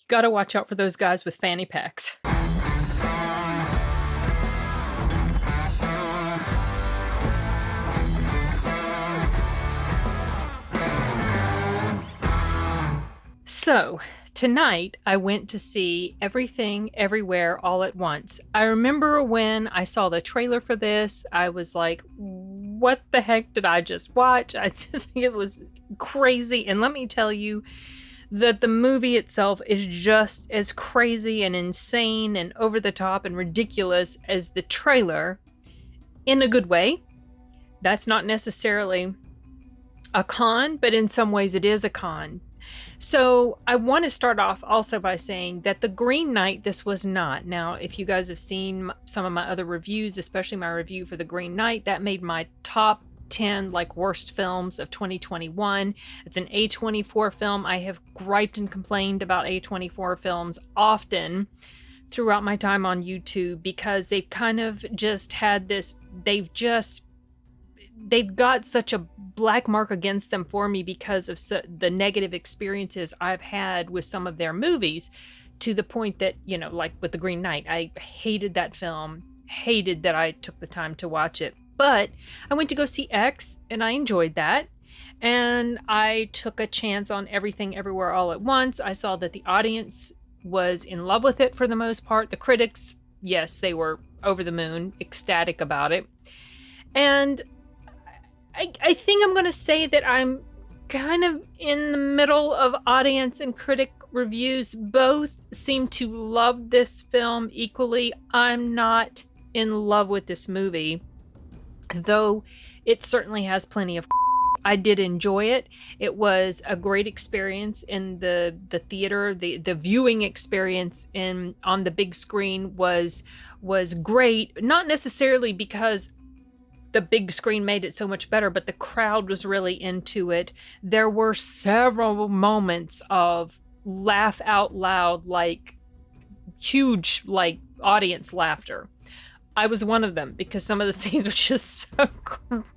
Gotta watch out for those guys with fanny packs. So, tonight I went to see Everything Everywhere All at Once. I remember when I saw the trailer for this, I was like, what the heck did I just watch? It was crazy. And let me tell you that the movie itself is just as crazy and insane and over the top and ridiculous as the trailer, in a good way. That's not necessarily a con, but in some ways it is a con. So I want to start off also by saying that The Green Knight, this was not. Now, if you guys have seen some of my other reviews, especially my review for The Green Knight, that made my top 10 worst films of 2021. It's an A24 film. I have griped and complained about A24 films often throughout my time on YouTube because they've kind of just had this, they've got such a black mark against them for me because of the negative experiences I've had with some of their movies, to the point that, like with The Green Knight, I hated that film, hated that I took the time to watch it. But I went to go see X and I enjoyed that. And I took a chance on Everything Everywhere All at Once. I saw that the audience was in love with it for the most part. The critics, yes, they were over the moon, ecstatic about it. And I think I'm going to say that I'm kind of in the middle of audience and critic reviews. Both seem to love this film equally. I'm not in love with this movie, though it certainly has plenty of. I did enjoy it. It was a great experience in the theater. The viewing experience on the big screen was great. Not necessarily because the big screen made it so much better, but the crowd was really into it. There were several moments of laugh out loud, huge, audience laughter. I was one of them because some of the scenes were just so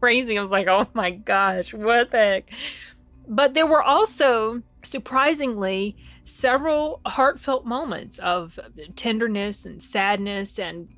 crazy. I was like, oh my gosh, what the heck? But there were also, surprisingly, several heartfelt moments of tenderness and sadness and,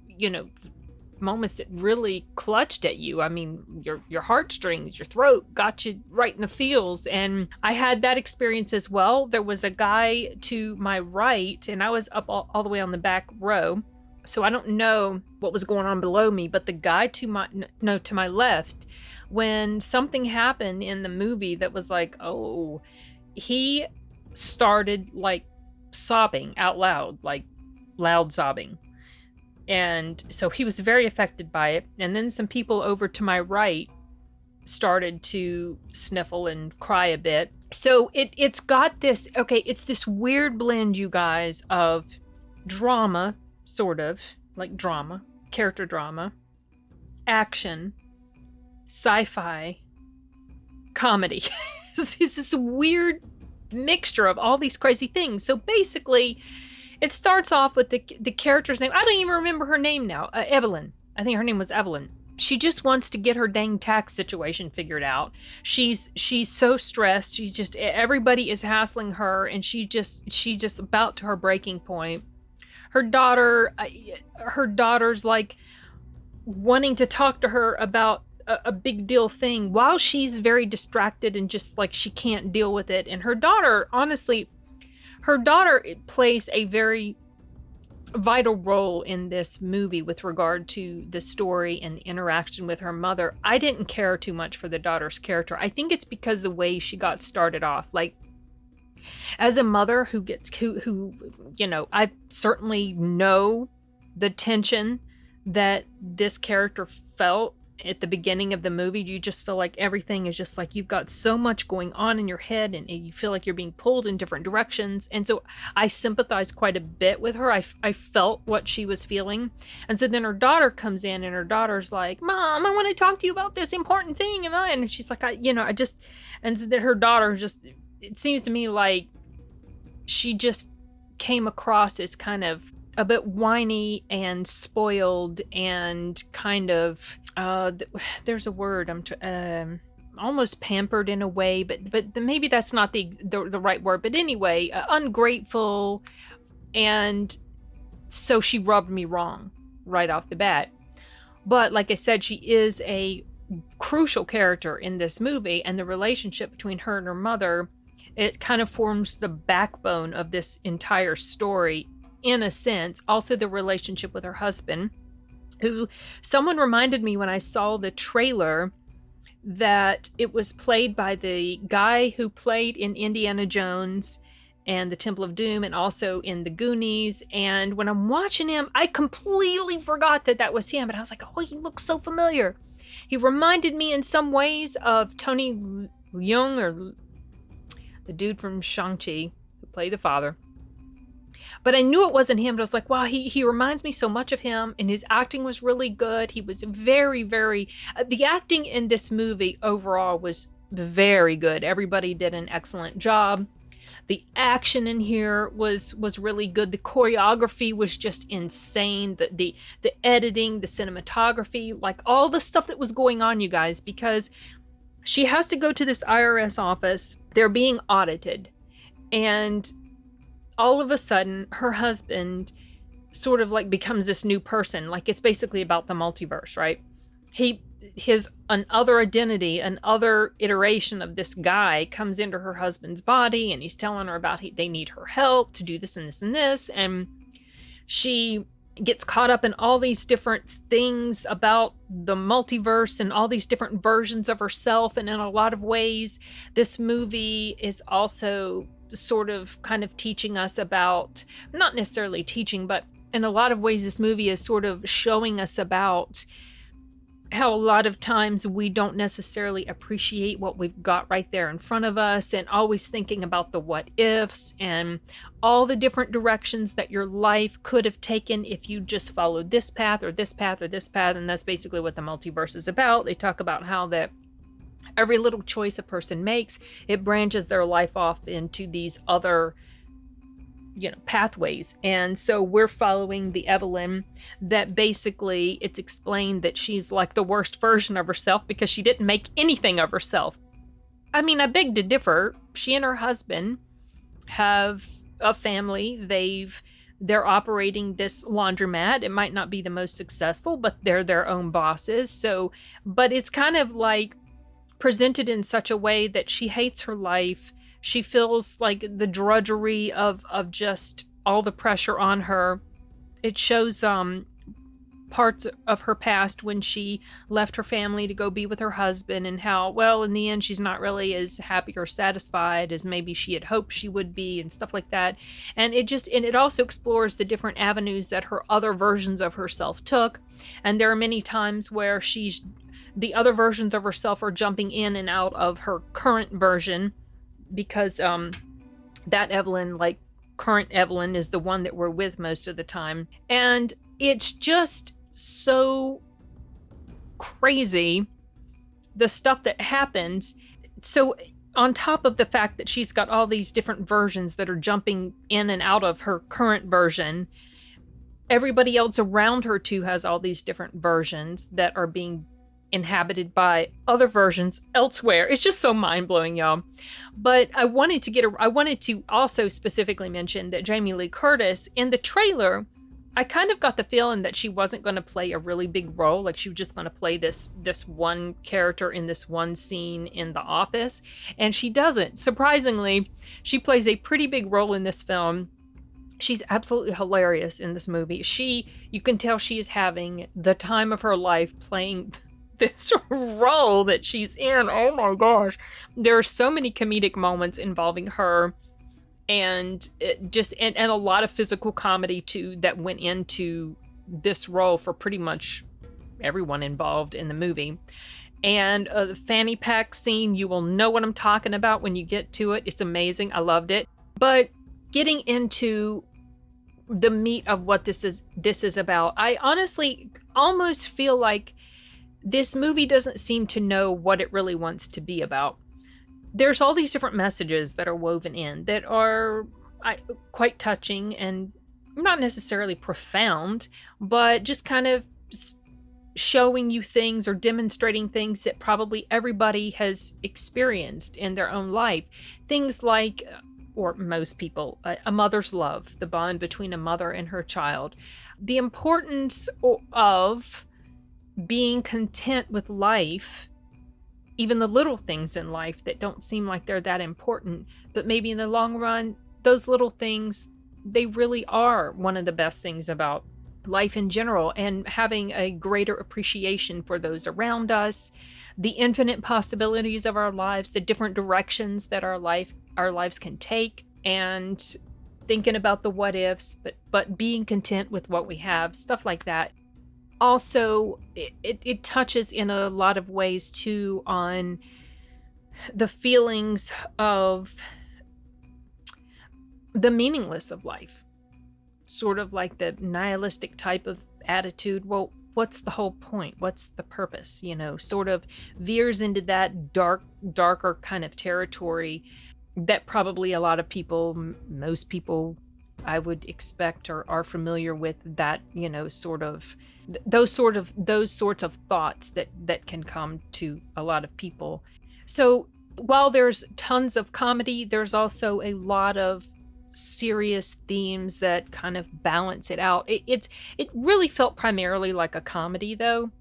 moments that really clutched at you. I mean, your heartstrings, your throat got you right in the feels. And I had that experience as well. There was a guy to my right, and I was up all the way on the back row, so I don't know what was going on below me, but the guy to my left, when something happened in the movie that was he started sobbing out loud, loud sobbing. And so he was very affected by it. And then some people over to my right started to sniffle and cry a bit. So it's got this, it's this weird blend, you guys, of drama, sort of, drama, character drama, action, sci-fi, comedy. It's this weird mixture of all these crazy things. So basically, it starts off with the character's name. I don't even remember her name now. Evelyn. I think her name was Evelyn. She just wants to get her dang tax situation figured out. She's so stressed. She's just, everybody is hassling her, and she just about to her breaking point. Her daughter's wanting to talk to her about a big deal thing while she's very distracted and just she can't deal with it. And her daughter, honestly, plays a very vital role in this movie with regard to the story and the interaction with her mother. I didn't care too much for the daughter's character. I think it's because the way she got started off. As a mother who I certainly know the tension that this character felt at the beginning of the movie. You just feel like everything is just you've got so much going on in your head, and you feel like you're being pulled in different directions. And so I sympathized quite a bit with her. I felt what she was feeling. And so then her daughter comes in, and her daughter's like, Mom, I want to talk to you about this important thing. And she's like, and so then her daughter just, it seems to me she just came across as kind of a bit whiny and spoiled and kind of, there's a word almost pampered in a way, but maybe that's not the right word. But anyway, ungrateful, and so she rubbed me wrong right off the bat. But like I said, she is a crucial character in this movie, and the relationship between her and her mother, it kind of forms the backbone of this entire story in a sense. Also the relationship with her husband, who someone reminded me when I saw the trailer that it was played by the guy who played in Indiana Jones and the Temple of Doom, and also in the Goonies. And when I'm watching him, I completely forgot that that was him. And I was like, oh, he looks so familiar. He reminded me in some ways of Tony Leung, or the dude from Shang-Chi who played the father. But I knew it wasn't him. But I was like, wow, he reminds me so much of him. And his acting was really good. He was very, very... the acting in this movie overall was very good. Everybody did an excellent job. The action in here was really good. The choreography was just insane. The editing, the cinematography, like all the stuff that was going on, you guys, because she has to go to this IRS office. They're being audited. And all of a sudden, her husband sort of like becomes this new person. Like, it's basically about the multiverse, right? His another identity, another iteration of this guy comes into her husband's body, and he's telling her about they need her help to do this and this and this, and she gets caught up in all these different things about the multiverse and all these different versions of herself. And in a lot of ways, this movie is also sort of kind of teaching us about, not necessarily teaching, but in a lot of ways this movie is sort of showing us about how a lot of times we don't necessarily appreciate what we've got right there in front of us, and always thinking about the what ifs and all the different directions that your life could have taken if you just followed this path or this path or this path. And that's basically what the multiverse is about. They talk about how that every little choice a person makes, it branches their life off into these other pathways. And so we're following the Evelyn that basically it's explained that she's like the worst version of herself because she didn't make anything of herself. I mean, I beg to differ. She and her husband have a family. They're operating this laundromat. It might not be the most successful, but they're their own bosses. So, but it's kind of like presented in such a way that she hates her life. She feels like the drudgery of just all the pressure on her. It shows parts of her past when she left her family to go be with her husband, and how, well, in the end, she's not really as happy or satisfied as maybe she had hoped she would be, and stuff like that. And it also explores the different avenues that her other versions of herself took. And there are many times where the other versions of herself are jumping in and out of her current version, because that Evelyn, like current Evelyn, is the one that we're with most of the time. And it's just so crazy, the stuff that happens. So on top of the fact that she's got all these different versions that are jumping in and out of her current version, everybody else around her too has all these different versions that are being inhabited by other versions elsewhere. It's just so mind-blowing, y'all. But I wanted to also specifically mention that Jamie Lee Curtis, in the trailer, I kind of got the feeling that she wasn't going to play a really big role. Like, she was just going to play this one character in this one scene in the office. And she doesn't. Surprisingly, she plays a pretty big role in this film. She's absolutely hilarious in this movie. You can tell she is having the time of her life playing this role that she's in. Oh my gosh. There are so many comedic moments involving her, and and a lot of physical comedy too that went into this role for pretty much everyone involved in the movie. And the fanny pack scene, you will know what I'm talking about when you get to it. It's amazing. I loved it. But getting into the meat of what this is about, I honestly almost feel like this movie doesn't seem to know what it really wants to be about. There's all these different messages that are woven in that are quite touching and not necessarily profound, but just kind of showing you things or demonstrating things that probably everybody has experienced in their own life. Things like, or most people, a mother's love, the bond between a mother and her child, the importance of being content with life, even the little things in life that don't seem like they're that important, but maybe in the long run, those little things, they really are one of the best things about life in general, and having a greater appreciation for those around us, the infinite possibilities of our lives, the different directions that our lives can take, and thinking about the what ifs, but being content with what we have, stuff like that. Also, it touches in a lot of ways too on the feelings of the meaningless of life, sort of like the nihilistic type of attitude. Well, what's the whole point? What's the purpose? Sort of veers into that darker kind of territory that probably a lot of people, most people, I would expect, are familiar with. That sort of those sorts of thoughts that can come to a lot of people. So while there's tons of comedy, there's also a lot of serious themes that kind of balance it out. It really felt primarily like a comedy though,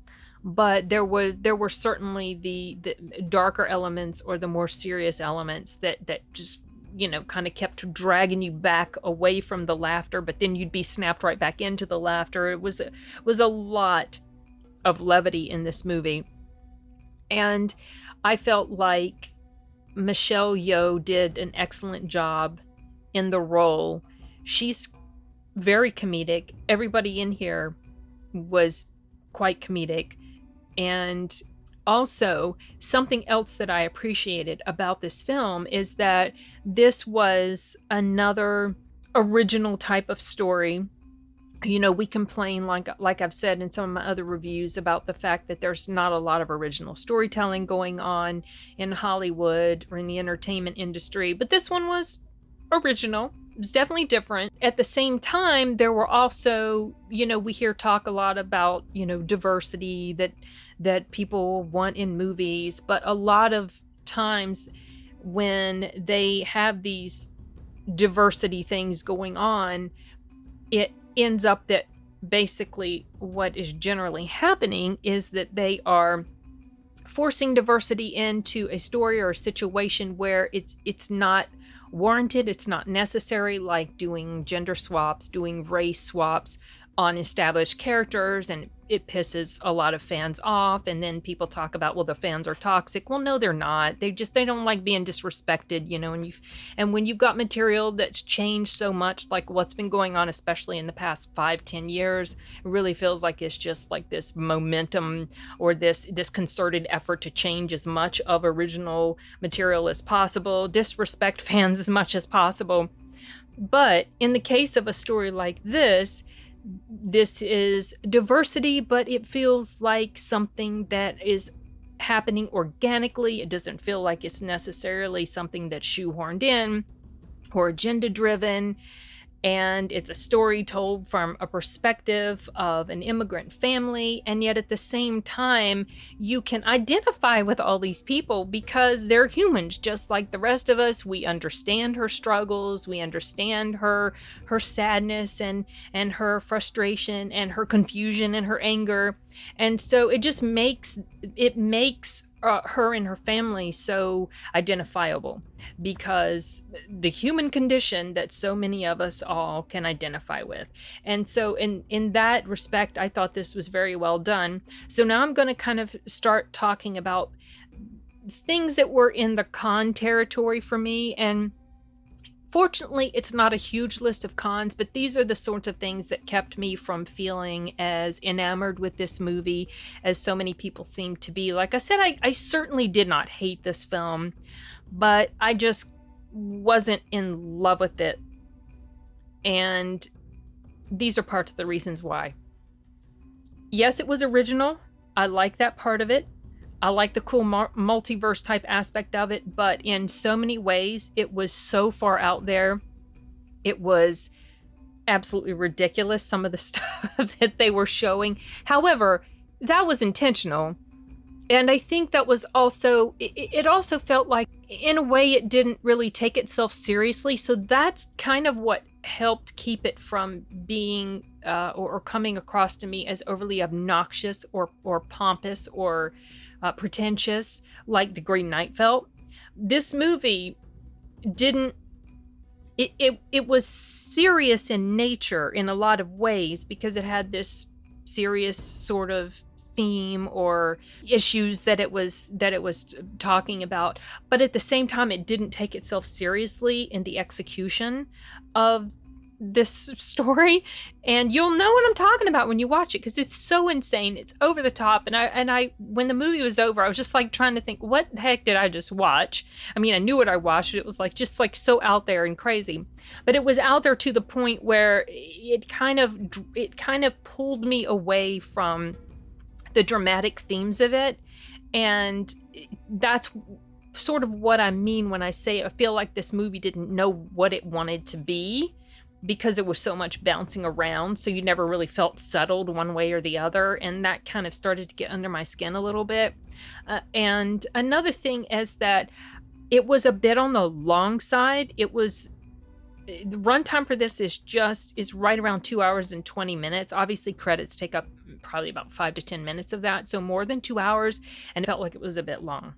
but there were certainly the darker elements or the more serious elements that just kind of kept dragging you back away from the laughter, but then you'd be snapped right back into the laughter. It was a lot of levity in this movie, and I felt like Michelle Yeoh did an excellent job in the role. She's very comedic. Everybody in here was quite comedic. And also, something else that I appreciated about this film is that this was another original type of story. We complain, like I've said in some of my other reviews, about the fact that there's not a lot of original storytelling going on in Hollywood or in the entertainment industry, but this one was original. It was definitely different. At the same time, there were also, we hear talk a lot about, diversity that people want in movies, but a lot of times when they have these diversity things going on, it ends up that basically what is generally happening is that they are forcing diversity into a story or a situation where it's not warranted, it's not necessary, like doing gender swaps, doing race swaps on established characters, and it pisses a lot of fans off. And then people talk about, well, the fans are toxic. Well, no, they're not. They don't like being disrespected, and when you've got material that's changed so much, like what's been going on, especially in the past 5-10 years, it really feels like it's just like this momentum or this concerted effort to change as much of original material as possible, disrespect fans as much as possible. But in the case of a story like this is diversity, but it feels like something that is happening organically. It doesn't feel like it's necessarily something that's shoehorned in or agenda driven. And it's a story told from a perspective of an immigrant family. And yet at the same time, you can identify with all these people because they're humans just like the rest of us. We understand her struggles. We understand her sadness and her frustration and her confusion and her anger. And so it just makes her and her family so identifiable, because the human condition that so many of us all can identify with. And so in that respect, I thought this was very well done. So now I'm going to kind of start talking about things that were in the con territory for me. And fortunately, it's not a huge list of cons, but these are the sorts of things that kept me from feeling as enamored with this movie as so many people seem to be. Like I said, I certainly did not hate this film, but I just wasn't in love with it. And these are parts of the reasons why. Yes, it was original. I like that part of it. I like the cool multiverse type aspect of it, but in so many ways, it was so far out there. It was absolutely ridiculous, some of the stuff that they were showing. However, that was intentional. And I think that was also, it also felt like, in a way, it didn't really take itself seriously. So that's kind of what helped keep it from being or coming across to me as overly obnoxious or pompous or pretentious, like The Green Knight felt. This movie didn't, it was serious in nature in a lot of ways, because it had this serious sort of theme or issues that it was talking about, but at the same time it didn't take itself seriously in the execution of this story. And you'll know what I'm talking about when you watch it, because it's so insane, it's over the top. And I when the movie was over, I was just like trying to think, what the heck did I just watch? I mean, I knew what I watched, but it was like just like so out there and crazy. But it was out there to the point where it kind of pulled me away from the dramatic themes of it. And that's sort of what I mean when I say I feel like this movie didn't know what it wanted to be, because it was so much bouncing around, so you never really felt settled one way or the other, and that kind of started to get under my skin a little bit. And another thing is that it was a bit on the long side. It was, the runtime for this is right around 2 hours and 20 minutes. Obviously, credits take up probably about 5 to 10 minutes of that, so more than 2 hours, and it felt like it was a bit long.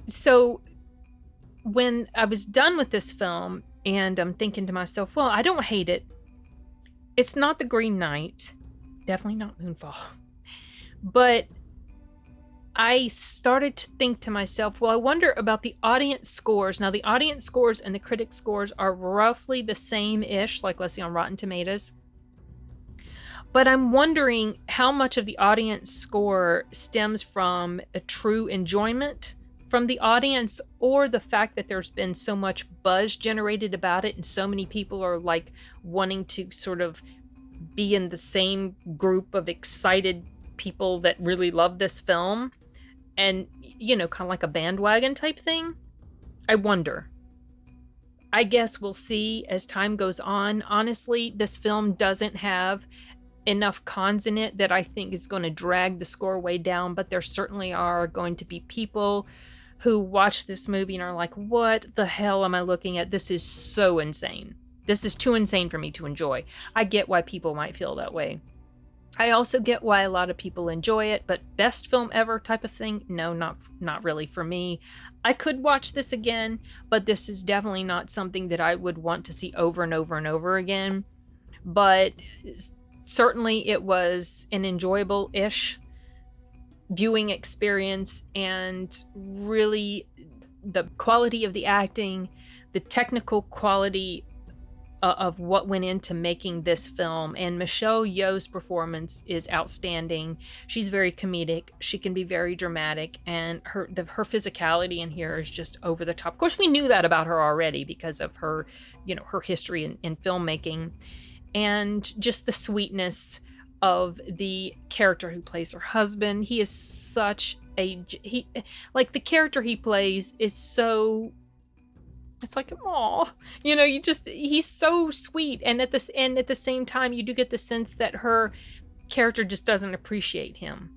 So when I was done with this film, and I'm thinking to myself, well, I don't hate it. It's not The Green Knight, definitely not Moonfall. But I started to think to myself, well, I wonder about the audience scores. Now, the audience scores and the critic scores are roughly the same-ish, like let's see on Rotten Tomatoes. But I'm wondering how much of the audience score stems from a true enjoyment from the audience, or the fact that there's been so much buzz generated about it and so many people are like wanting to sort of be in the same group of excited people that really love this film, and, you know, kind of like a bandwagon type thing. I wonder. I guess we'll see as time goes on. Honestly, this film doesn't have enough cons in it that I think is going to drag the score way down, but there certainly are going to be people who watch this movie and are like, what the hell am I looking at? This is so insane. This is too insane for me to enjoy. I get why people might feel that way. I also get why a lot of people enjoy it, but best film ever type of thing? No, not really for me. I could watch this again, but this is definitely not something that I would want to see over and over and over again. But certainly it was an enjoyable-ish viewing experience, and really the quality of the acting, the technical quality of what went into making this film, and Michelle Yeoh's performance is outstanding. She's very comedic, she can be very dramatic, and her physicality in here is just over the top. Of course, we knew that about her already because of her, you know, her history in filmmaking, and just the sweetness of the character who plays her husband. He is such a, like, the character he plays is so, it's like, oh, you know, he's so sweet, and at the same time you do get the sense that her character just doesn't appreciate him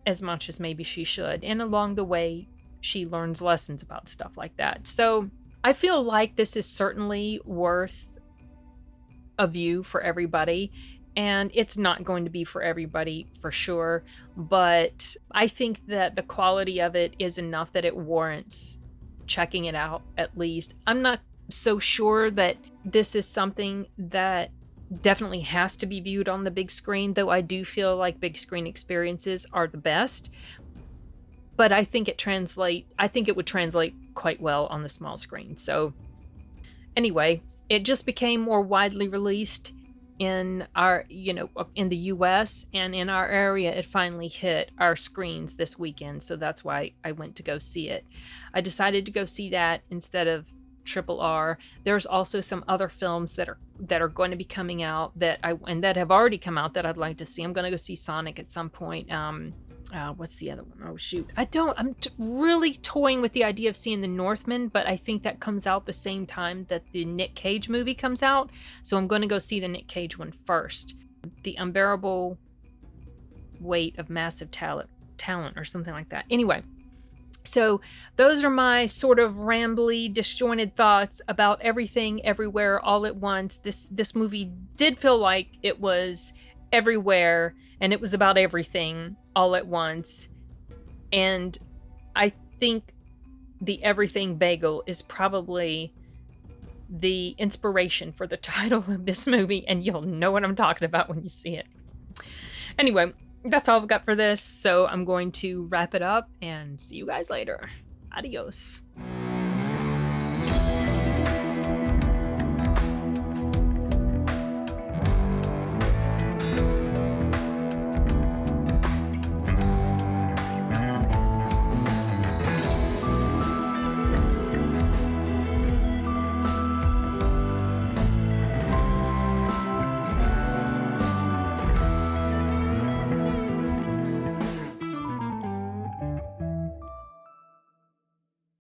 as much as maybe she should, and along the way she learns lessons about stuff like that. So I feel like this is certainly worth a view for everybody. And it's not going to be for everybody for sure, but I think that the quality of it is enough that it warrants checking it out at least. I'm not so sure that this is something that definitely has to be viewed on the big screen, though I do feel like big screen experiences are the best. But I think it would translate quite well on the small screen. So anyway, it just became more widely released in our, you know, in the US, and in our area it finally hit our screens this weekend, so that's why I went to go see it. I decided to go see that instead of Triple R. There's also some other films that are going to be coming out that have already come out that I'd like to see. I'm going to go see Sonic at some point. What's the other one? Oh shoot, I'm really toying with the idea of seeing The Northman, but I think that comes out the same time that the Nick Cage movie comes out, so I'm going to go see the Nick Cage one first. The Unbearable weight of massive talent or something like that. Anyway, so those are my sort of rambly, disjointed thoughts about Everything Everywhere All at Once. This movie did feel like it was everywhere, and it was about everything all at once. And I think the Everything Bagel is probably the inspiration for the title of this movie, and you'll know what I'm talking about when you see it. Anyway, that's all I've got for this, so I'm going to wrap it up and see you guys later. Adios.